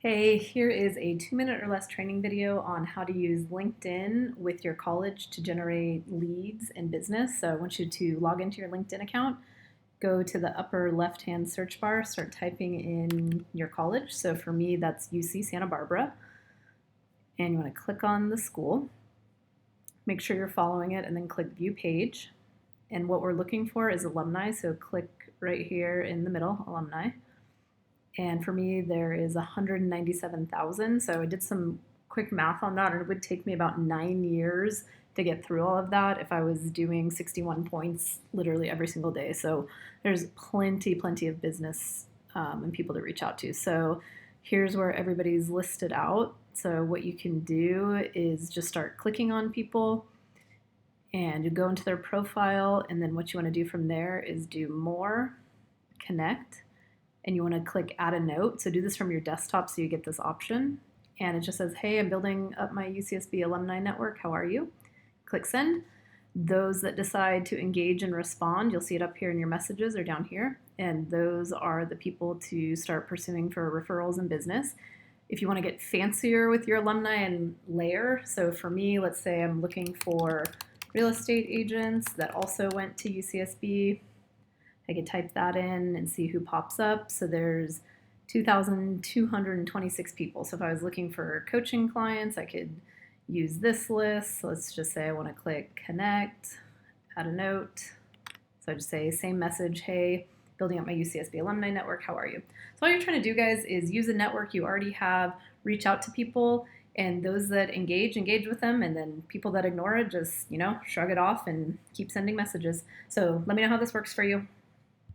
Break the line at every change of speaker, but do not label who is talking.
Hey, here is a 2 minute or less training video on how to use LinkedIn with your college to generate leads in business. So I want you to log into your LinkedIn account, go to the upper left-hand search bar, start typing in your college. So for me, that's UC Santa Barbara. And you want to click on the school, make sure you're following it, and then click View Page. And what we're looking for is alumni, so click right here in the middle, alumni. And for me, there is 197,000. So I did some quick math on that, and it would take me about 9 years to get through all of that if I was doing 61 points literally every single day. So there's plenty of business and people to reach out to. So here's where everybody's listed out. So what you can do is just start clicking on people and you go into their profile, and then what you want to do from there is do more, connect, and you want to click add a note. So do this from your desktop so you get this option. And it just says, hey, I'm building up my UCSB alumni network. How are you? Click send. Those that decide to engage and respond, you'll see it up here in your messages or down here. And those are the people to start pursuing for referrals and business. If you want to get fancier with your alumni and layer, so for me, let's say I'm looking for real estate agents that also went to UCSB. I could type that in and see who pops up. So there's 2,226 people. So if I was looking for coaching clients, I could use this list. So let's just say I want to click connect, add a note. So I just say same message, hey, building up my UCSB alumni network, how are you? So all you're trying to do, guys, is use a network you already have, reach out to people, and those that engage with them, and then people that ignore it, just, shrug it off and keep sending messages. So let me know how this works for you.